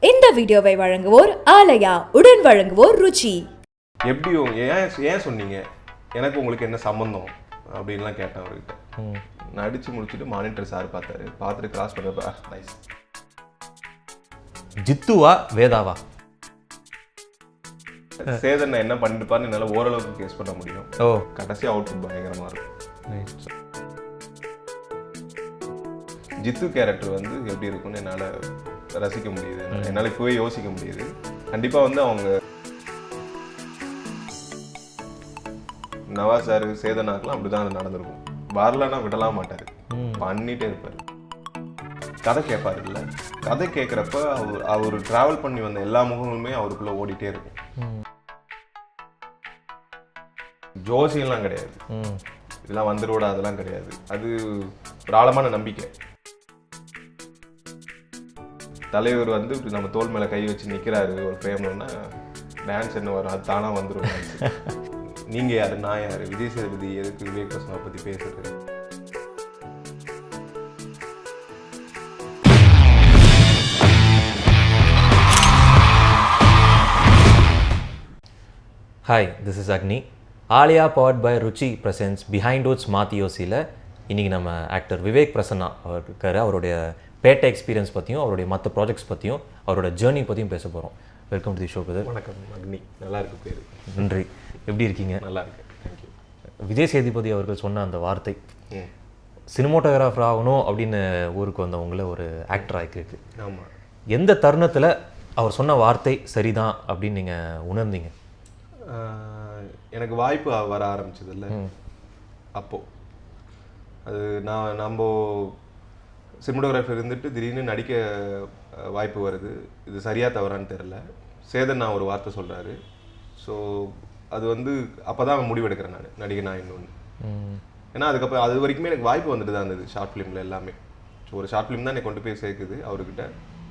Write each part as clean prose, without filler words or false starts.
இந்த வீடியோவை வழங்குவோர் ஆலயா, உடன் வழங்குவோர் ருச்சி. எப்படி ஏன் சொன்னீங்க, எனக்கு உங்களுக்கு என்ன சம்பந்தம் அப்படின்லாம் கேட்டேன் அவர்கிட்ட. நான் அடிச்சு முடிச்சுட்டு மானிட்டர் சார் பார்த்துட்டு கிராஸ் பண்ணப்ப நைஸ். ஜித்துவா வேதாவா? சேதன் என்ன பண்ணிருப்பான்னு என்னால் ஓரளவுக்கு கேஸ் பண்ண முடியும். கடைசி அவுட்புட் பயங்கரமா இருக்கும். ஜித்து கேரக்டர் வந்து எப்படி இருக்கும்னு என்னால் ரசிக்க முடியுது, என்னால் இப்போவே யோசிக்க முடியுது. கண்டிப்பாக வந்து அவங்க நவாஸ் சார் சேதனாக்கெல்லாம் அப்படிதான் அது நடந்திருக்கும். வரலன்னா விடலாம் மாட்டார், பண்ணிட்டே இருப்பார். கதை கேட்பாரு இல்லை, கதை கேட்குறப்ப அவர் டிராவல் பண்ணி வந்த எல்லா முகங்களுமே அவருக்குள்ள ஓடிட்டே இருக்கும். ஜோசியெல்லாம் கிடையாது, இதெல்லாம் வந்துருவோட அதெல்லாம் கிடையாது. அது ஒரு ஆழமான நம்பிக்கை. தலைவர் வந்து நம்ம தோல் மேலே கை வச்சு நிற்கிறாரு ஒரு ஃபேம்லன்னா டான்ஸ் என்ன வரும், அது தானாக வந்துடும். நீங்கள் யார், நான் யார், விஜய் சேதுபதி எதுக்கு விவேக் பிரசனாவை பற்றி பேசுறது? Hi, this is Agni. Aaliya powered by Ruchi presents behind oats மாத்தியோசியில் இன்றைக்கி நம்ம ஆக்டர் விவேக் பிரசன்னா அவர் இருக்கார். அவருடைய பேட்டை எக்ஸ்பீரியன்ஸ் பற்றியும் அவருடைய மற்ற ப்ராஜெக்ட்ஸ் பற்றியும் அவரோட ஜேர்னி பற்றியும் பேச போகிறோம். Welcome to the show brother. வணக்கம் அக்னி, நல்லா இருக்கு பேர். நன்றி. எப்படி இருக்கீங்க? நல்லா இருக்கு, தேங்க்யூ. விஜய் சேதுபதி அவர்கள் சொன்ன அந்த வார்த்தை, சினிமோட்டோகிராஃபர் ஆகணும் அப்படின்னு ஊருக்கு வந்தவங்கள ஒரு ஆக்டர் ஆகிருக்கு. ஆமாம். எந்த தருணத்தில் அவர் சொன்ன வார்த்தை சரிதான் அப்படின்னு நீங்கள் உணர்ந்தீங்க? எனக்கு வாய்ப்பு வர ஆரம்பிச்சது இல்லை அப்போது. அது நம்ம சினிமோட்டோகிராஃபர் இருந்துட்டு திடீர்னு நடிக்க வாய்ப்பு வருது. இது சரியா தவறான்னு தெரில. சேதன் நான் ஒரு வார்த்தை சொல்கிறாரு. ஸோ அது வந்து அப்போ தான் முடிவெடுக்கிறேன் நான், நடிகை நான் இன்னொன்று. ஏன்னா அதுக்கப்புறம் அது வரைக்குமே எனக்கு வாய்ப்பு வந்துட்டு தான் இருந்தது ஷார்ட் ஃபிலிமில் எல்லாமே. ஸோ ஒரு ஷார்ட் ஃபிலிம் தான் என்னை கொண்டு போய் சேர்க்குது அவர்கிட்ட,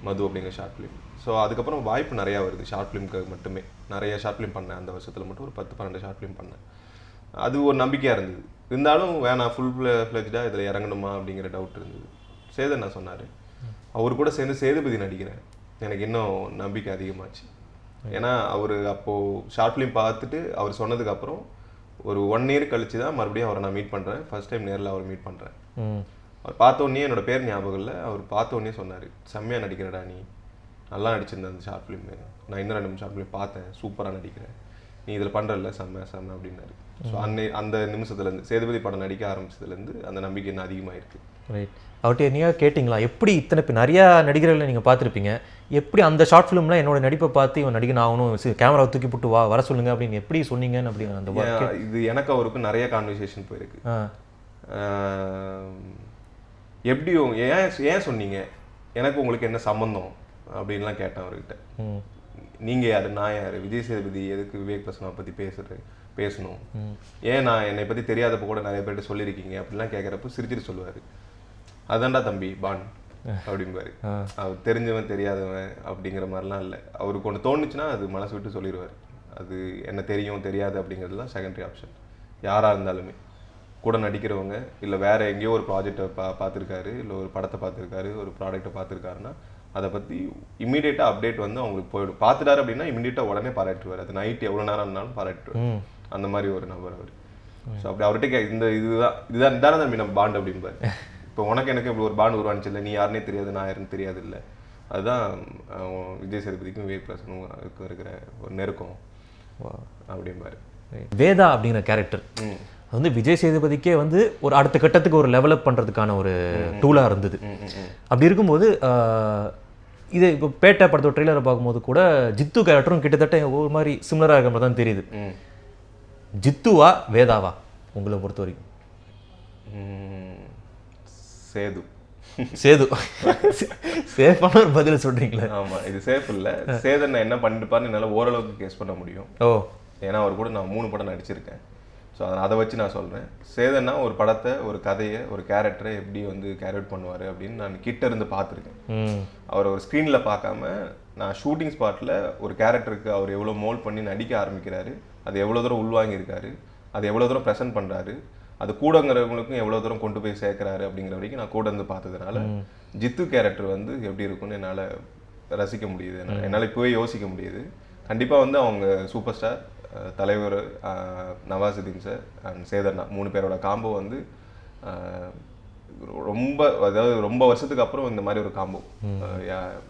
மது அப்படிங்கிற ஷார்ட் ஃபிலிம். ஸோ அதுக்கப்புறம் வாய்ப்பு நிறையா வருது ஷார்ட் ஃபிலிம்க்கு மட்டுமே. நிறைய ஷார்ட் ஃபிலிம் பண்ணேன் அந்த வருஷத்தில் மட்டும், ஒரு 10-12 ஷார்ட் ஃபிலிம் பண்ணேன். அது ஒரு நம்பிக்கையாக இருந்தது. இருந்தாலும் வேணாம், ஃபுல் ஃப்ளெஜ்டாக இதில் இறங்கணுமா அப்படிங்கிற டவுட் இருந்தது. சேதன் நான் சொன்னார், அவர் கூட சேர்ந்து சேதுபதி நடிக்கிறேன், எனக்கு இன்னும் நம்பிக்கை அதிகமாச்சு. ஏன்னா அவர் அப்போது ஷார்ட் ஃபிலிம் பார்த்துட்டு அவர் சொன்னதுக்கப்புறம் ஒரு 1 இயர் கழிச்சு தான் மறுபடியும் அவரை நான் மீட் பண்ணுறேன். ஃபர்ஸ்ட் டைம் நேரில் அவர் மீட் பண்ணுறேன். அவர் பார்த்தோன்னே என்னோடய பேர் ஞாபகம் இல்லை, அவர் பார்த்தோன்னே சொன்னார், செம்மையாக நடிக்கிறடா நீ, நல்லா நடிச்சிருந்தேன் அந்த ஷார்ட் ஃபிலிமு, நான் இன்னும் 2 ஷார்ட் ஃபிலிம் பார்த்தேன், சூப்பராக நடிக்கிறேன், நீ இதில் பண்ணுறல செம்ம அப்படின்னாரு. ஸோ அந்த நிமிஷத்துலேருந்து சேதுபதி படம் நடிக்க ஆரம்பிச்சதுலேருந்து அந்த நம்பிக்கை என்ன அதிகமாகிருக்கு. ரைட். அவர்கிட்ட நீங்கள் கேட்டிங்களா, எப்படி இத்தனை பேர் நிறையா நடிகர்களை நீங்கள் பார்த்துருப்பீங்க, எப்படி அந்த ஷார்ட் ஃபிலிமில் என்னோட நடிப்பை பார்த்து இவன் நடிகன் ஆகணும், கேமரா தூக்கி போட்டு வர சொல்லுங்க அப்படின்னு எப்படி சொன்னீங்கன்னு அப்படின்னு அந்த இது எனக்கு அவருக்கு நிறைய கான்வர்சேஷன் போயிருக்கு. எப்படி ஏன் சொன்னீங்க, எனக்கு உங்களுக்கு என்ன சம்பந்தம் அப்படின்லாம் கேட்டேன் அவர்கிட்ட. நீங்கள் யார், நான் யார், விஜய் சேதுபதி எதுக்கு விவேக் பிரசனாவை பற்றி பேசணும், ஏன் நான் என்னை பற்றி தெரியாதப்போ கூட நிறைய பேர்கிட்ட சொல்லியிருக்கீங்க அப்படின்லாம் கேட்குறப்ப சிரிச்சிட்டு சொல்லுவார், அதான்டா தம்பி பான் அப்படிம்பாரு. அவர் தெரிஞ்சவன் தெரியாதவன் அப்படிங்கிற மாதிரிலாம் இல்லை. அவருக்கு ஒன்று தோணுச்சுன்னா அது மனசு விட்டு சொல்லிடுவார். அது என்ன தெரியும் தெரியாது அப்படிங்கிறதுலாம் செகண்டரி ஆப்ஷன். யாராக இருந்தாலுமே கூட நடிக்கிறவங்க இல்லை வேறு எங்கேயோ ஒரு ப்ராஜெக்டை பார்த்துருக்காரு, இல்லை ஒரு படத்தை பார்த்துருக்காரு, ஒரு ப்ராடக்டை பார்த்துருக்காருன்னா அதை பற்றி இமீடியட்டாக அப்டேட் வந்து அவங்களுக்கு போயிடும். பார்த்துட்டாரு அப்படின்னா இமீடியட்டாக உடனே பாராட்டுவார். அது நைட் எவ்வளோ நேரம் இருந்தாலும் பாராட்டுவார். அந்த மாதிரி ஒரு நபர் அவர். ஸோ அப்படி அவர்கிட்ட இதுதான் தம்பி நம்ம பாண்ட் அப்படிம்பார். இப்போ உனக்கு எனக்கு இப்படி ஒரு பாண்ட் உருவானுச்சு இல்லை, நீ யாருனே தெரியாது, நான் யாருன்னு தெரியாது இல்லை. அதுதான் விஜய் சேதுபதிக்கும் விவேக் பிரசனுக்கும் இருக்கிற ஒரு நெருக்கம் அப்படிம்பாரு. வேதா அப்படிங்கிற கேரக்டர் வந்து விஜய் சேதுபதிக்கே வந்து ஒரு அடுத்த கட்டத்துக்கு ஒரு டெவலப் பண்ணுறதுக்கான ஒரு டூலாக இருந்தது. அப்படி இருக்கும்போது இது இப்போ பேட்டை படத்தோட ட்ரெய்லரை பார்க்கும்போது கூட ஜித்து கேரக்டரும் கிட்டத்தட்ட ஒரு மாதிரி சிமிலராக இருக்கிற மாதிரி தான் தெரியுது. ஜித்துவா வேதாவா உங்களை பொறுத்த வரைக்கும்? சேது. சேது சேஃபான ஒரு பதில் சொல்கிறீங்களா? ஆமாம், இது சேஃப் இல்லை. சேதன் என்ன பண்ணிருப்பாருன்னு என்னால் ஓரளவுக்கு கேஸ் பண்ண முடியும். ஏன்னா அவர் கூட நான் 3 படம் நடிச்சிருக்கேன். ஸோ அதை வச்சு நான் சொல்கிறேன், சேதன்னா ஒரு படத்தை, ஒரு கதையை, ஒரு கேரக்டரை எப்படி வந்து கேரி பண்ணுவார் அப்படின்னு நான் கிட்ட இருந்து பார்த்துருக்கேன். அவர் ஒரு ஸ்க்ரீனில் பார்க்காம நான் ஷூட்டிங் ஸ்பாட்டில் ஒரு கேரக்டருக்கு அவர் எவ்வளோ மோல்ட் பண்ணி நடிக்க ஆரம்பிக்கிறாரு, அது எவ்வளோ தூரம் உள்வாங்கியிருக்காரு, அது எவ்வளோ தூரம் ப்ரெசென்ட் பண்ணுறாரு, அது கூடங்கிறவங்களுக்கும் எவ்வளோ தூரம் கொண்டு போய் சேர்க்குறாரு அப்படிங்கிற வரைக்கும் நான் கூட இருந்து பார்த்ததுனால ஜித்து கேரக்டர் வந்து எப்படி இருக்கும்னு என்னால் ரசிக்க முடியுது. என்னால் இப்போவே யோசிக்க முடியுது. கண்டிப்பாக வந்து அவங்க சூப்பர் ஸ்டார், தலைவர் நவாசுதீன் சார் அண்ட் சேதர்னா 3 பேரோட காம்போ வந்து ரொம்ப, அதாவது ரொம்ப வருஷத்துக்கு அப்புறம் இந்த மாதிரி ஒரு காம்போ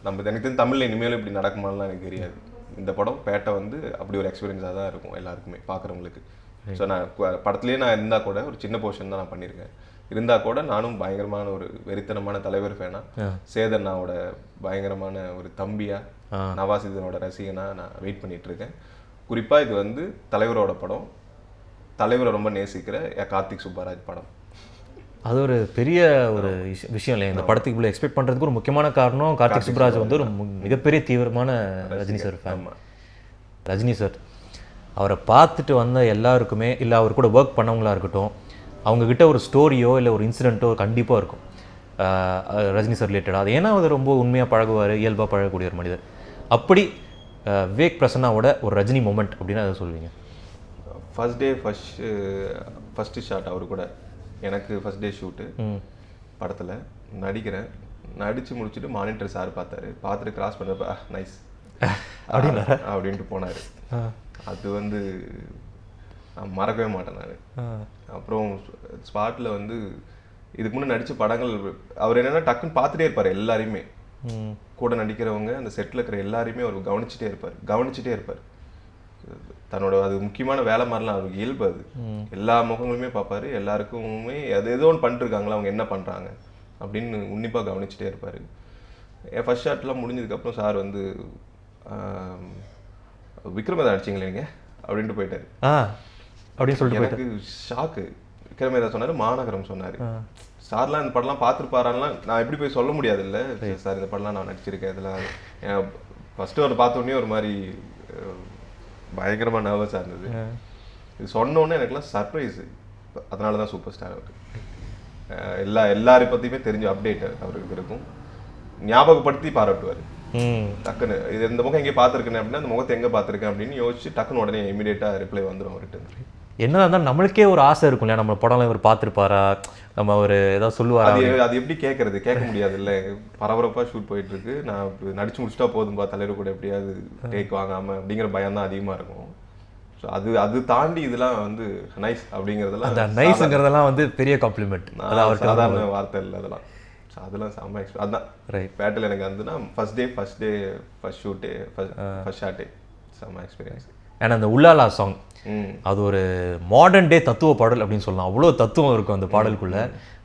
நம்ம எனக்கு தெரிஞ்சு தமிழில் இனிமேலும் இப்படி நடக்குமாலாம் எனக்கு தெரியாது. இந்த படம் பேட்டை வந்து அப்படி ஒரு எக்ஸ்பீரியன்ஸாக தான் இருக்கும் எல்லாருக்குமே பார்க்குறவங்களுக்கு. ஸோ நான் படத்துலேயே நான் இருந்தால் கூட ஒரு சின்ன போர்ஷன் தான் நான் பண்ணியிருக்கேன். இருந்தால் கூட நானும் பயங்கரமான ஒரு வெறித்தனமான தலைவர் ஃபேனாக, சேதன்னாவோட பயங்கரமான ஒரு தம்பியாக, நவாசுதீனோட ரசிகனாக நான் வெயிட் பண்ணிட்டு இருக்கேன். குறிப்பாக இது வந்து தலைவரோட படம், தலைவரை ரொம்ப நேசிக்கிற கார்த்திக் சுப்பராஜ் படம். அது ஒரு பெரிய ஒரு விஷயம் இல்லை. இந்த படத்துக்கு இவ்வளோ எக்ஸ்பெக்ட் பண்ணுறதுக்கு ஒரு முக்கியமான காரணம் கார்த்திக் சுப்பராஜ் வந்து ஒரு மிகப்பெரிய தீவிரமான Rajini sir fan. Rajini sir அவரை பார்த்துட்டு வந்த எல்லாருக்குமே, இல்லை அவர் கூட ஒர்க் பண்ணவங்களா இருக்கட்டும், அவங்கக்கிட்ட ஒரு ஸ்டோரியோ இல்லை ஒரு இன்சிடென்ட்டோ கண்டிப்பாக இருக்கும் ரஜினி சார் ரிலேட்டடாக. அது ஏன்னா அவர் ரொம்ப உண்மையாக பழகுவார், இயல்பாக பழகக்கூடிய ஒரு மனிதர். அப்படி விவேக் பிரசன்னாவோட ஒரு ரஜினி மொமெண்ட் அப்படின்னு அதை சொல்லுவீங்க? ஃபர்ஸ்ட் டே ஃபஸ்ட்டு ஷாட் அவர் கூட எனக்கு ஃபர்ஸ்ட் டே ஷூட்டு படத்தில் நடிக்கிறேன். நடித்து முடிச்சுட்டு மானிட்டர் சார் பார்த்தாரு. பார்த்துட்டு கிராஸ் பண்ணப்ப நைஸ் அப்படின்ட்டு போனார். அது வந்து நான் மறக்கவே மாட்டேன் நான். அப்புறம் ஸ்பாட்டில் வந்து இதுக்கு முன்னே நடித்த படங்கள் அவர் என்னென்னா டக்குன்னு பார்த்துட்டே இருப்பார். எல்லாரையுமே கூட நடிக்கிறவங்க அந்த செட்டில் இருக்கிற எல்லாரையுமே அவர் கவனிச்சுட்டே இருப்பார். தன்னோட அது முக்கியமான வேலை மாதிரிலாம் அவருக்கு இயல்பு. அது எல்லா முகங்களுமே பார்ப்பாரு. எல்லாருக்குமே அது ஏதோ ஒன்று பண்ணிட்டுருக்காங்களா, அவங்க என்ன பண்ணுறாங்க அப்படின்னு உன்னிப்பாக கவனிச்சுட்டே இருப்பார். என் ஃபர்ஸ்ட் ஷாட்லாம் முடிஞ்சதுக்கப்புறம் சார் வந்து விக்ரமேதா நடிச்சிங்களேங்க அப்படின்ட்டு போயிட்டார். அப்படின்னு சொல்லிட்டு எனக்கு ஷாக்கு. விக்ரமேதா சொன்னார், மாநகரம் சொன்னார். சார்லாம் இந்த படம்லாம் பார்த்துருப்பாரான்லாம் நான் எப்படி போய் சொல்ல முடியாது. இல்லை சார் இந்த படம்லாம் நான் நடிச்சிருக்கேன். இதெல்லாம் ஃபஸ்ட்டு அவர் பார்த்தோன்னே ஒரு மாதிரி பயங்கரமாக நர்வஸாக இருந்தது. இது சொன்னோன்னே எனக்குலாம் சர்ப்ரைஸு. அதனால தான் சூப்பர் ஸ்டார் அவருக்கு. எல்லாரை பற்றியுமே தெரிஞ்ச அப்டேட் அவருக்கு இருக்கும். ஞாபகப்படுத்தி பாராட்டுவார் டக்குன்னு. இது இந்த முகம் எங்கே பார்த்துருக்கேன் அப்படின்னா அந்த முகத்தை எங்கே பார்த்துருக்கேன் அப்படின்னு யோசிச்சு டக்குன்னு உடனே இமீடியட்டாக ரிப்ளை வந்துடும் அவர்கிட்ட. என்னதான் இருந்தாலும் நம்மளுக்கே ஒரு ஆசை இருக்கும் இல்லையா, நம்ம படம்லாம் இவர் பார்த்துருப்பாரா, நம்ம ஒரு ஏதாவது சொல்லுவார். அது எப்படி கேட்க முடியாது இல்லை. பரபரப்பாக ஷூட் போயிட்டு இருக்கு, நான் நடிச்சு முடிச்சுட்டா போதும்பா தலைவர் கூட எப்படியாவது டேக் வாங்காம அப்படிங்கிற பயம் தான் அதிகமாக இருக்கும். ஸோ அது தாண்டி இதெல்லாம் வந்து நைஸ் அப்படிங்கிறதெல்லாம், அந்த நைஸ்ங்கிறதெல்லாம் வந்து பெரிய காம்ப்ளிமெண்ட். அதாவது சாதாரண வார்த்தை இல்லை அதெல்லாம். ஸோ அதெல்லாம் செம்ம எக்ஸ்பீரியன்ஸ். அதுதான் ரைட் பேட்டில் எனக்கு வந்துன்னா ஃபர்ஸ்ட் ஷூட்டே ஃபர்ஸ்ட் ஷாட்டே செம்ம எக்ஸ்பீரியன்ஸ். ஏன்னா அந்த உள்ளாலா சாங் அது ஒரு மாடர்ன் டே தத்துவ பாடல் அப்படின்னு சொல்லலாம். அவ்வளோ தத்துவம் இருக்கும் அந்த பாடலுக்குள்ள.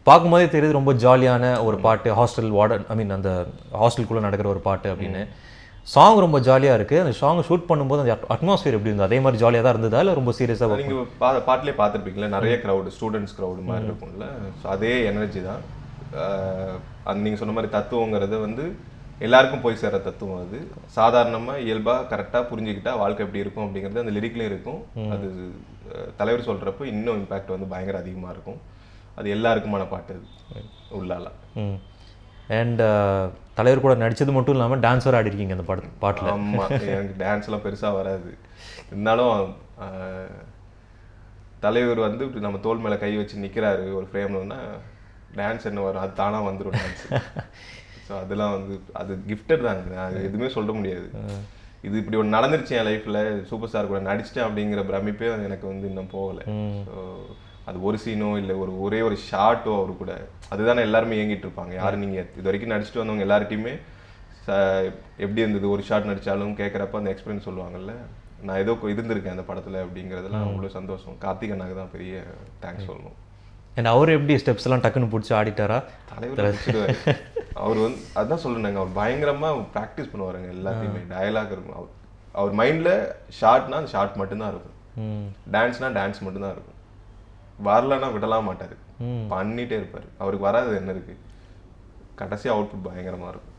பார்க்கும்போதே தெரியுது ரொம்ப ஜாலியான ஒரு பாட்டு, ஹாஸ்டல் வார்டன் அந்த ஹாஸ்டலுக்குள்ளே நடக்கிற ஒரு பாட்டு அப்படின்னு. சாங் ரொம்ப ஜாலியாக இருக்குது. அந்த சாங் ஷூட் பண்ணும்போது அந்த அட்மாஸ்பியர் எப்படி இருந்தது? அதே மாதிரி ஜாலியாக தான் இருந்ததா இல்லை ரொம்ப சீரியஸாக? நீங்கள் பாட்டிலே பார்த்துருப்பீங்களா, நிறைய க்ரௌடு, ஸ்டூடெண்ட்ஸ் க்ரௌடு மாதிரி இருக்கும்ல. ஸோ அதே எனர்ஜி தான். அது நீங்கள் சொன்ன மாதிரி தத்துவங்கிறது வந்து எல்லாருக்கும் போய் சேர்ற தத்துவம். அது சாதாரணமாக இயல்பாக கரெக்டாக புரிஞ்சுக்கிட்டா வாழ்க்கை எப்படி இருக்கும் அப்படிங்கிறது அந்த லிரிக்லேயும் இருக்கும். அது தலைவர் சொல்கிறப்போ இன்னும் இம்பேக்ட் வந்து பயங்கர அதிகமாக இருக்கும். அது எல்லாருக்குமான பாட்டு அது உள்ளால. அண்ட் தலைவர் கூட நடித்தது மட்டும் இல்லாமல் டான்ஸர் ஆடி இருக்கீங்க அந்த பாட்டில். ஆமாம், எனக்கு டான்ஸ்லாம் பெருசாக வராது. இருந்தாலும் தலைவர் வந்து நம்ம தோல் மேலே கை வச்சு நிற்கிறாரு ஒரு ஃப்ரேம்லன்னா டான்ஸ் என்ன வரும், அது தானாக வந்துடும் டான்ஸ். ஸோ அதெல்லாம் வந்து அது கிஃப்டட் தாங்க, அது எதுவுமே சொல்ல முடியாது. இது இப்படி ஒன்று நடந்துருச்சு என் லைஃப்பில், சூப்பர் ஸ்டார் கூட நடிச்சிட்டேன் அப்படிங்கிற பிரமிப்பே எனக்கு வந்து இன்னும் போகலை. ஸோ அது ஒரு சீனோ இல்லை ஒரே ஒரு ஷார்ட்டோ அவரு கூட, அதுதானே எல்லாருமே இயங்கிட்டு இருப்பாங்க. யாரும் நீங்கள் இது வரைக்கும் நடிச்சுட்டு வந்தவங்க எல்லார்ட்டையுமே எப்படி இருந்தது ஒரு ஷார்ட் நடித்தாலும் கேட்குறப்ப அந்த எக்ஸ்பீரியன்ஸ் சொல்லுவாங்கல்ல, நான் ஏதோ இருந்திருக்கேன் அந்த படத்தில் அப்படிங்கிறதுலாம் அவ்வளோ சந்தோஷம். கார்த்திக் அண்ணாக்கு தான் பெரிய தேங்க்ஸ் சொல்லணும். ஏன்னா அவர் எப்படி ஸ்டெப்ஸ் எல்லாம் டக்குன்னு பிடிச்சி ஆடிட்டாரா? தலைவர் அவர் வந்து அதுதான் சொல்லுனாங்க, அவர் பயங்கரமாக ப்ராக்டிஸ் பண்ணுவாருங்க எல்லாத்தையுமே. டயலாக் இருக்கும் அவர் மைண்டில். ஷார்ட்னா அந்த ஷார்ட் மட்டும்தான் இருக்கும், டான்ஸ்னா டான்ஸ் மட்டும்தான் இருக்கும். வரலன்னா விடலாம் மாட்டார், பண்ணிகிட்டே இருப்பார். அவருக்கு வராது என்ன இருக்குது, கடைசி அவுட்புட் பயங்கரமாக இருக்கும்.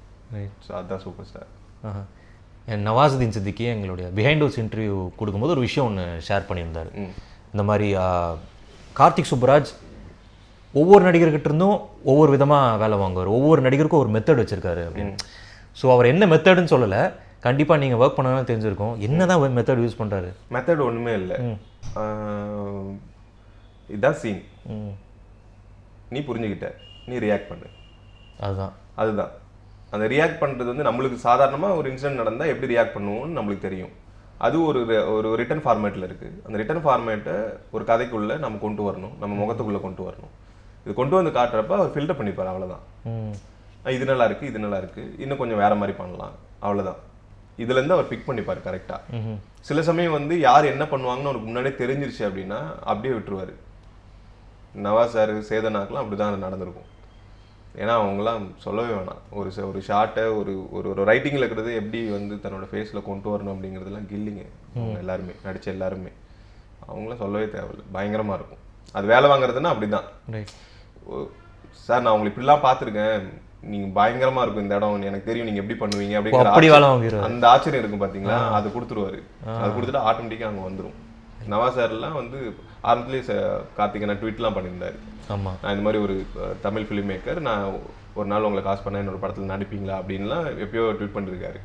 ஸோ அதுதான் சூப்பர் ஸ்டார். நவாசுதீன் சித்திக்கு எங்களுடைய பிஹைண்ட் ஹவுஸ் இன்டர்வியூ கொடுக்கும்போது ஒரு விஷயம் ஒன்று ஷேர் பண்ணியிருந்தார். இந்த மாதிரி கார்த்திக் சுப்பராஜ் ஒவ்வொரு நடிகர்கிட்ட இருந்தும் ஒவ்வொரு விதமாக வேலை வாங்குவார், ஒவ்வொரு நடிகருக்கும் ஒரு மெத்தட் வச்சுருக்காரு அப்படின்னு. ஸோ அவர் என்ன மெத்தடுன்னு சொல்லலை, கண்டிப்பாக நீங்கள் ஒர்க் பண்ணாலும் தெரிஞ்சிருக்கும். என்ன தான் மெத்தட் யூஸ் பண்ணுறாரு? மெத்தட் ஒன்றுமே இல்லை, இதுதான் சீன், நீ புரிஞ்சுக்கிட்ட, நீ ரியாக்ட் பண்ணு, அதுதான். அந்த ரியாக்ட் பண்ணுறது வந்து நம்மளுக்கு சாதாரணமாக ஒரு இன்சிடென்ட் நடந்தால் எப்படி ரியாக்ட் பண்ணுவோம்னு நம்மளுக்கு தெரியும். அது ஒரு ரிட்டன் ஃபார்மேட்டில் இருக்குது. அந்த ரிட்டன் ஃபார்மேட்டை ஒரு கதைக்குள்ளே நம்ம கொண்டு வரணும், நம்ம முகத்துக்குள்ளே கொண்டு வரணும். இது கொண்டு வந்து காட்டுறப்ப அவர் ஃபில்டர் பண்ணிப்பார், அவ்வளோதான். இது நல்லா இருக்குது, இது நல்லா இருக்குது, இன்னும் கொஞ்சம் வேறு மாதிரி பண்ணலாம், அவ்வளோதான். இதுலேருந்து அவர் பிக் பண்ணிப்பார் கரெக்டாக. சில சமயம் வந்து யார் என்ன பண்ணுவாங்கன்னு அவருக்கு முன்னாடியே தெரிஞ்சிருச்சு அப்படின்னா அப்படியே விட்டுருவார். நவாஸ் சார், சேதனாக்கெலாம் அப்படி தான் நடந்திருக்கும். ஏன்னா அவங்களாம் சொல்லவே வேணாம். ஒரு ஷார்ட்டை ஒரு ரைட்டிங்கில் இருக்கிறது எப்படி வந்து தன்னோட ஃபேஸில் கொண்டு வரணும் அப்படிங்கிறதுலாம் கில்லிங்க. எல்லாருமே நடித்த எல்லாருமே அவங்களாம் சொல்லவே தேவையில்லை, பயங்கரமாக இருக்கும். அது வேலை வாங்குறதுன்னா அப்படி தான். சார் நான் உங்களை இப்படிலாம் பார்த்துருக்கேன், நீங்கள் பயங்கரமாக இருக்கும் இந்த இடம், எனக்கு தெரியும் நீங்கள் எப்படி பண்ணுவீங்க அப்படிங்கிற அந்த ஆச்சரியம் இருக்கும் பார்த்தீங்களா, அது கொடுத்துருவாரு. அது கொடுத்துட்டு ஆட்டோமேட்டிக்காக அங்கே வந்துடும். நவாஸ் சார்லாம் வந்து ஆரம்பத்துலேயே கார்த்திகை ட்வீட்லாம் பண்ணியிருந்தாரு. ஆமாம், நான் இந்த மாதிரி ஒரு தமிழ் ஃபிலிம் மேக்கர், நான் ஒரு நாள் உங்களை காசு பண்ணேன், என்னோட படத்தில் நடிப்பீங்களா அப்படின்லாம் எப்பயோ ட்வீட் பண்ணியிருக்காரு.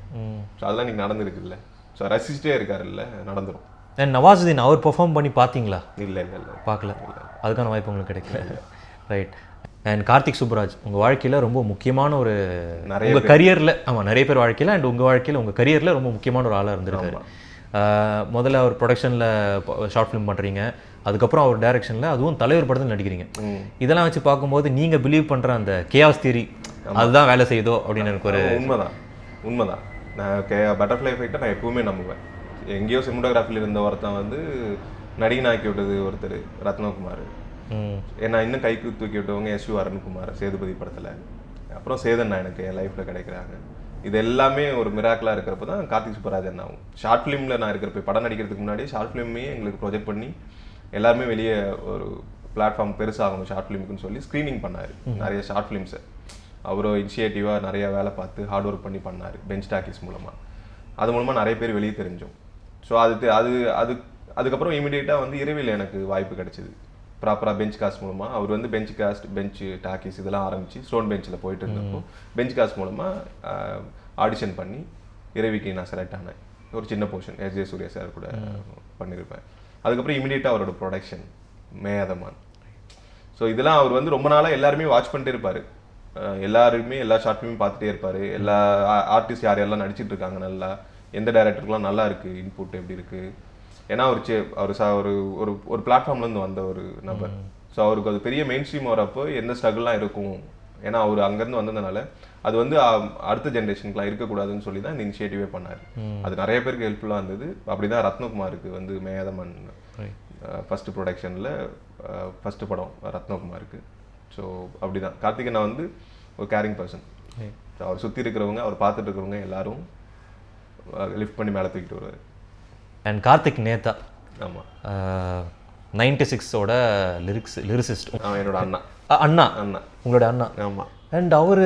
ஸோ அதெல்லாம் நீங்கள் நடந்துருக்குல்ல, ஸோ ரசிச்சுட்டே இருக்காருல்ல, நடந்துடும். நவாஸுதீன் அவர் பெர்ஃபார்ம் பண்ணி பார்த்தீங்களா? இல்லை பார்க்கல, அதுக்கான வாய்ப்பு உங்களுக்கு கிடைக்கல. ரைட். அண்ட் கார்த்திக் சுப்புராஜ் உங்கள் வாழ்க்கையில் ரொம்ப முக்கியமான ஒரு உங்கள் கரியரில், ஆமாம் நிறைய பேர் வாழ்க்கையில் அண்ட் உங்கள் வாழ்க்கையில் உங்கள் கரியரில் ரொம்ப முக்கியமான ஒரு ஆளாக இருந்திருக்காரு. முதல்ல அவர் ப்ரொடக்ஷனில் ஷார்ட் ஃபிலிம் பண்ணுறீங்க, அதுக்கப்புறம் அவர் டைரக்ஷனில், அதுவும் தலைவர் படத்தில் நடிக்கிறீங்க. இதெல்லாம் வச்சு பார்க்கும்போது நீங்கள் பிலீவ் பண்ணுற அந்த கேஆஸ் தியரி அதுதான் வேலை செய்யுதோ அப்படின்னு எனக்கு ஒரு உண்மைதான். நான் பட்டர்ஃப்ளை எஃபெக்ட்டை நான் எப்பவுமே நம்புவேன். எங்கேயோ சினிமாட்டோகிராஃபியில் இருந்த ஒருத்தன் வந்து நடிகன் ஆக்கி விட்டது ஒருத்தர் ரத்னகுமார். ஏன்னா இன்னும் கைக்கு தூக்கி விட்டவங்க எஸ்யூ அருண்குமார் சேதுபதி படத்தில், அப்புறம் சேதன் எனக்கு என் லைஃப்பில் கிடைக்கிறாங்க. இது எல்லாமே ஒரு மிராக்கலாக இருக்கிறப்ப தான் கார்த்திக் சுப்பராஜ் என்ன ஆகும். ஷார்ட் ஃபிலிமில் நான் இருக்கிறப்ப, படம் நடிக்கிறதுக்கு முன்னாடி ஷார்ட் ஃபிலிமே எங்களுக்கு ப்ரொஜெக்ட் பண்ணி எல்லாருமே வெளியே ஒரு பிளாட்ஃபார்ம் பெருசாகணும் ஷார்ட் ஃபிலிமுக்குன்னு சொல்லி ஸ்க்ரீனிங் பண்ணார் நிறைய ஷார்ட் ஃபிலிம்ஸை. அவரும் இனிஷியேட்டிவாக நிறைய வேலை பார்த்து ஹார்ட் ஒர்க் பண்ணி பண்ணார் பெஞ்ச் டாக்கீஸ் மூலமாக. அது மூலமாக நிறைய பேர் வெளியே தெரிஞ்சோம். ஸோ அதுக்கப்புறம் இமீடியட்டாக வந்து இரவில் எனக்கு வாய்ப்பு கிடைச்சிது ப்ராப்பராக பெஞ்ச் காஸ்ட் மூலமாக. அவர் வந்து பெஞ்ச் காஸ்ட், பெஞ்ச் டாக்கீஸ் இதெல்லாம் ஆரம்பித்து ஸ்டோன் பெஞ்சில் போயிட்டு இருந்தப்போ பெஞ்ச் காஸ்ட் மூலமாக ஆடிஷன் பண்ணி இரவிக்கு நான் செலக்ட் ஆனேன். ஒரு சின்ன போர்ஷன் எஸ்.ஜே. சூர்யா சார் கூட பண்ணியிருப்பேன். அதுக்கப்புறம் இமீடியட்டாக அவரோட ப்ரொடக்ஷன் மேயாதமான். ஸோ இதெல்லாம் அவர் வந்து ரொம்ப நாளாக எல்லாருமே வாட்ச் பண்ணிட்டே இருப்பார். எல்லாருமே எல்லா ஷார்ட் ஃபிலிமும் பார்த்துட்டே இருப்பார். எல்லா ஆர்டிஸ்ட் யாரெல்லாம் நடிச்சிட்டு இருக்காங்க, நல்லா எந்த டைரக்டருக்குலாம் நல்லா இருக்குது, இன்புட் எப்படி இருக்குது. ஏன்னா ஒரு பிளாட்ஃபார்ம்லேருந்து வந்த ஒரு நபர். ஸோ அவருக்கு அது பெரிய மெயின் ஸ்ட்ரீம் வரப்போ எந்த ஸ்ட்ரகிள்லாம் இருக்கும், ஏன்னா அவர் அங்கேருந்து வந்ததுனால அது வந்து அடுத்த ஜென்ரேஷனுக்குலாம் இருக்கக்கூடாதுன்னு சொல்லி தான் இந்த இனிஷியேட்டிவே பண்ணார். அது நிறைய பேருக்கு ஹெல்ப்ஃபுல்லாக இருந்தது. அப்படி தான் ரத்னகுமாருக்கு வந்து மேயாதமன் ஃபஸ்ட்டு ப்ரொடக்ஷனில் ஃபஸ்ட்டு படம் ரத்னகுமாருக்கு. ஸோ அப்படி தான் கார்த்திகை நான் வந்து ஒரு கேரிங் பர்சன். அவர் சுற்றி இருக்கிறவங்க, அவர் பார்த்துட்டு இருக்கிறவங்க எல்லாரும் லிஃப்ட் பண்ணி மேலே தூக்கிட்டு வருவார். அண்ட் கார்த்திக் நேதா, ஆமாம், 96ஓட லிரிசிஸ்ட். என்னோட அண்ணா, உங்களோட அண்ணா. ஆமாம். அண்ட் அவர்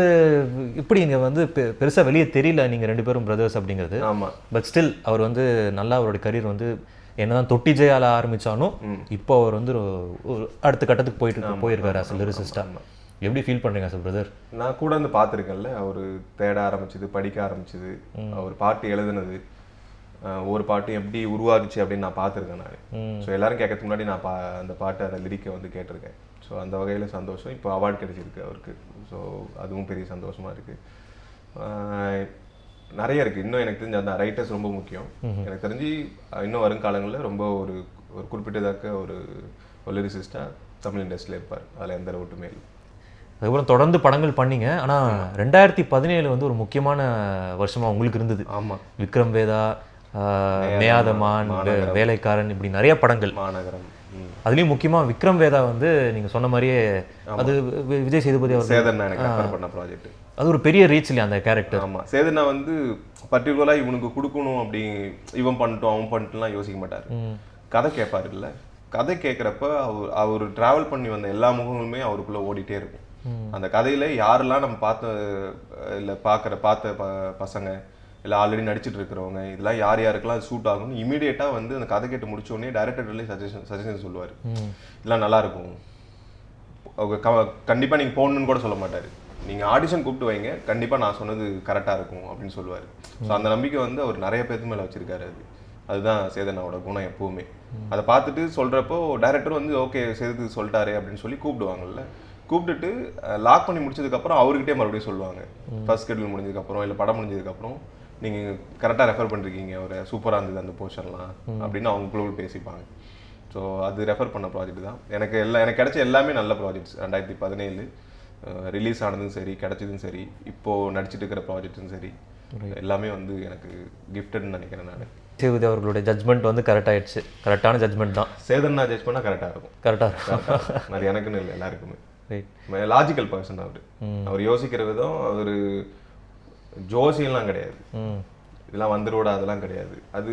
இப்படி இங்கே வந்து பெருசாக வெளியே தெரியல நீங்கள் ரெண்டு பேரும் பிரதர்ஸ் அப்படிங்கிறது. ஆமாம். பட் ஸ்டில் அவர் வந்து நல்லா அவரோட கரியர் வந்து என்னதான் தொட்டி ஜெயால ஆரம்பித்தாலும் இப்போ அவர் வந்து ஒரு அடுத்த கட்டத்துக்கு போயிருக்காரு அஸ் லிரிசிஸ்டாக. எப்படி ஃபீல் பண்ணுறீங்க சார் பிரதர்? நான் கூட வந்து பார்த்துருக்கேன்ல, அவர் தேட ஆரம்பிச்சது, படிக்க ஆரம்பிச்சது, அவர் பாட்டு எழுதுனது, ஒரு பாட்டு எப்படி உருவாகுச்சு அப்படின்னு நான் பார்த்துருக்கேன் நான். ஸோ எல்லாரும் கேட்கறதுக்கு முன்னாடி நான் அந்த பாட்டை, அந்த லிரிக்கை வந்து கேட்டிருக்கேன். ஸோ அந்த வகையில் சந்தோஷம். இப்போ அவார்டு கிடைச்சிருக்கு அவருக்கு. ஸோ அதுவும் பெரிய சந்தோஷமாக இருக்குது. நிறைய இருக்குது. இன்னும் எனக்கு தெரிஞ்ச அந்த ரைட்டர்ஸ் ரொம்ப முக்கியம். எனக்கு தெரிஞ்சு இன்னும் வருங்காலங்களில் ரொம்ப ஒரு குறிப்பிட்டதாக ஒரு லிரிசிஸ்டாக தமிழ் இண்டஸ்ட்ரியில் இருப்பார். அதில் எந்த டவுட்டுமே இல்லை. அதுக்கப்புறம் தொடர்ந்து படங்கள் பண்ணீங்க. ஆனால் 2017 வந்து ஒரு முக்கியமான வருஷமாக உங்களுக்கு இருந்தது. ஆமாம். விக்ரம் வேதா, மேயாதமான், வேலைக்காரன், இப்படி நிறைய படங்கள். மாநகரம். அதுலேயும் முக்கியமாக விக்ரம் வேதா வந்து நீங்கள் சொன்ன மாதிரியே அது விஜய் சேதுபதி அவர் சேதன் எனக்கு ரெஃபர் பண்ண ப்ராஜெக்ட். அது ஒரு பெரிய ரீச் இல்லையா அந்த கேரக்டர்? ஆமாம். சேதனா வந்து பர்டிகுலராக இவனுக்கு கொடுக்கணும் அப்படி இவன் பண்ணிட்டோம் அவன் பண்ணிட்டுலாம் யோசிக்க மாட்டார். கதை கேட்பார். இல்லை, கதை கேட்குறப்ப அவர் ட்ராவல் பண்ணி வந்த எல்லா முகங்களுமே அவருக்குள்ளே ஓடிட்டே இருக்கும். அந்த கதையில் யாரெல்லாம் நம்ம பார்த்த பசங்க இல்லை ஆல்ரெடி நடிச்சிட்டு இருக்கிறவங்க, இதெல்லாம் யார் யாருக்கெல்லாம் சூட் ஆகும்னு இமீடியட்டாக வந்து அந்த கதை கேட்டு முடிச்சோடனே டைரக்டர்லேயே சஜஷன் சொல்லுவார். இதெல்லாம் நல்லாயிருக்கும், கண்டிப்பாக நீங்கள் போகணுன்னு கூட சொல்ல மாட்டார். நீங்கள் ஆடிஷன் கூப்பிட்டு வைங்க, கண்டிப்பாக நான் சொன்னது கரெக்டாக இருக்கும் அப்படின்னு சொல்லுவார். ஸோ அந்த நம்பிக்கை வந்து அவர் நிறைய பேருக்கு மேலே வச்சுருக்காரு. அதுதான் சேதனாவோட குணம் எப்போவுமே. அதை பார்த்துட்டு சொல்கிறப்போ டைரக்டர் வந்து ஓகே சேதுக்கு சொல்லிட்டாரு அப்படின்னு சொல்லி கூப்பிடுவாங்கல்ல. கூப்பிட்டுட்டு லாக் பண்ணி முடிச்சதுக்கப்புறம் அவர்கிட்டே மறுபடியும் சொல்லுவாங்க. ஃபர்ஸ்ட் ஷெட்யூல் முடிஞ்சதுக்கப்புறம் இல்லை படம் முடிஞ்சதுக்கப்புறம் நீங்கள் கரெக்டாக ரெஃபர் பண்ணிருக்கீங்க, ஒரு சூப்பராக இருந்தது அந்த போர்ஷன்லாம் அப்படின்னு அவங்களுக்குள்ள பேசிப்பாங்க. ஸோ அது ரெஃபர் பண்ண ப்ராஜெக்ட் தான். எனக்கு கிடைச்ச எல்லாமே நல்ல ப்ராஜெக்ட்ஸ். 2017 ரிலீஸ் ஆனதும் சரி, கிடைச்சதும் சரி, இப்போது நடிச்சிட்டு இருக்கிற ப்ராஜெக்ட்டும் சரி, எல்லாமே வந்து எனக்கு கிஃப்டட்னு நினைக்கிறேன் நான். சேதுபதி அவர்களுடைய ஜட்மெண்ட் வந்து கரெக்டாகிடுச்சு. கரெக்டான ஜட்மெண்ட் தான். சேதன்னா ஜட்ஜ் பண்ணால் கரெக்டாக இருக்கும். கரெக்டாக இருக்கும். அது எனக்குன்னு இல்லை, எல்லாருக்குமே. ரைட். லாஜிக்கல் பர்சன் அவர் யோசிக்கிற விதம், அவர் ஜோசியெல்லாம் கிடையாது, இதெல்லாம் வந்துரோட அதெல்லாம் கிடையாது. அது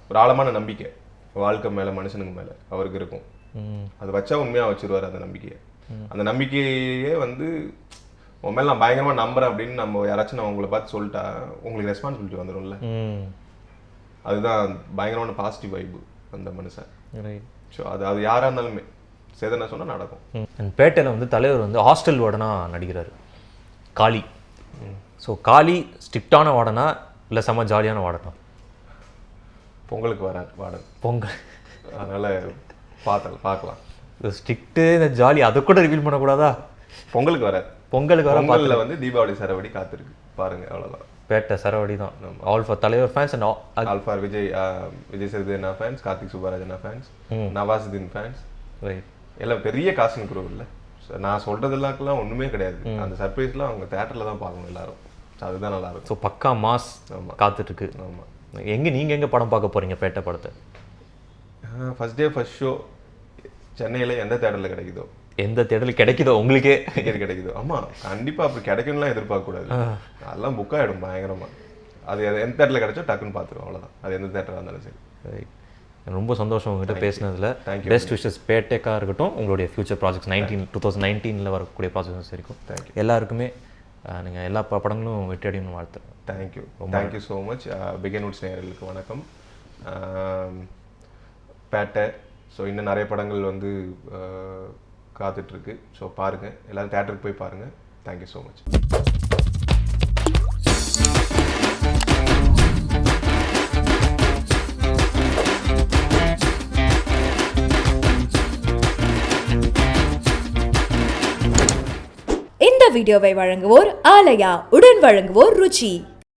ஒரு ஆழமான நம்பிக்கை வாழ்க்கை மேலே, மனுஷனுக்கு மேலே அவருக்கு இருக்கும். அது வச்சா உண்மையாக வச்சிருவார் அந்த நம்பிக்கையை. அந்த நம்பிக்கையே வந்து உன் மேலே நான் பயங்கரமாக நம்புறேன் அப்படின்னு நம்ம யாராச்சும் நான் உங்களை பார்த்து சொல்லிட்டா உங்களுக்கு ரெஸ்பான்சிபிலிட்டி வந்துடும்ல. அதுதான் பயங்கரமான பாசிட்டிவ் வைப்பு அந்த மனுஷன். ஸோ அது யாராக இருந்தாலுமே சேதனை சொன்னால் நடக்கும். பேட்டையில் வந்து தலைவர் வந்து ஹாஸ்டல் வார்டனாக நடிக்கிறாரு, காளி. ஸோ காளி ஸ்ட்ரிக்டான வார்டனா இல்லை செம்ம ஜாலியான வார்டனா? பொங்கலுக்கு வராது வார்டன், பொங்கல், அதனால் பார்க்கலாம். ஸ்ட்ரிக்ட்டு இந்த ஜாலி அதை கூட ரிவீல் பண்ணக்கூடாதா? பொங்கலுக்கு வராது. பொங்கலுக்கு வர பொங்கலில் வந்து தீபாவளி சரவடி காத்திருக்கு பாருங்க, அவ்வளோதான். பேட்டை சரவடி தான். ஆல் ஃபார் தலைவர் fans and all for Vijay Sethupathi fans, Karthik Subbarajan fans, Nawazuddin fans. Right. எல்லாம் பெரிய காஸ்டிங் குரூப் இல்லை. நான் சொல்கிறதெல்லாம் ஒன்றுமே கிடையாது. அந்த சர்ப்ரைஸ்லாம் அவங்க தேட்டரில் தான் பார்க்கணும் எல்லாரும். அதுதான் நல்லாயிருக்கும். ஸோ பக்கா மாஸ் காத்துட்ருக்கு. ஆமாம். நீங்கள் எங்கே படம் பார்க்க போகிறீங்க பேட்டை படத்தை? ஃபர்ஸ்ட் டே ஃபர்ஸ்ட் ஷோ சென்னையில் எந்த தேட்டரில் கிடைக்குதோ, எந்த தேட்டரில் கிடைக்குதோ உங்களுக்கே டிக்கெட் கிடைக்குதோ. ஆமாம், கண்டிப்பாக அப்படி கிடைக்கும்லாம் எதிர்பார்க்கக்கூடாது. அதெல்லாம் புக் ஆகிடும் பயங்கரமாக. அது எந்த தேட்டரில் கிடைச்சோ டக்குன்னு பார்த்துருவோம், அவ்வளோதான். அது எந்த தேட்டராக இருந்தாலும் சரி. ரொம்ப சந்தோஷம் உங்ககிட்ட பேசினதில். பெஸ்ட் விஷஸ் பேட்டேக்காக இருக்கட்டும், உங்களுடைய ஃபியூச்சர் ப்ராஜெக்ட்ஸ் 2019 வரக்கூடிய ப்ராஜெக்ட்ஸ் இருக்கும். தேங்க்யூ. எல்லாருக்குமே நீங்கள் எல்லா படங்களும் வெற்றி அடையணும்னு வாழ்த்துறேன். Thank you so much. Behindwoods நேயர்களுக்கு வணக்கம். பேட்டை ஸோ இன்னும் நிறைய படங்கள் வந்து காத்துட்ருக்கு. ஸோ பாருங்கள், எல்லோரும் தேட்டருக்கு போய் பாருங்கள். Thank you so much. இந்த வீடியோவை வழங்குவோர் ஆலயா, உடன் வழங்குவோர் ருச்சி.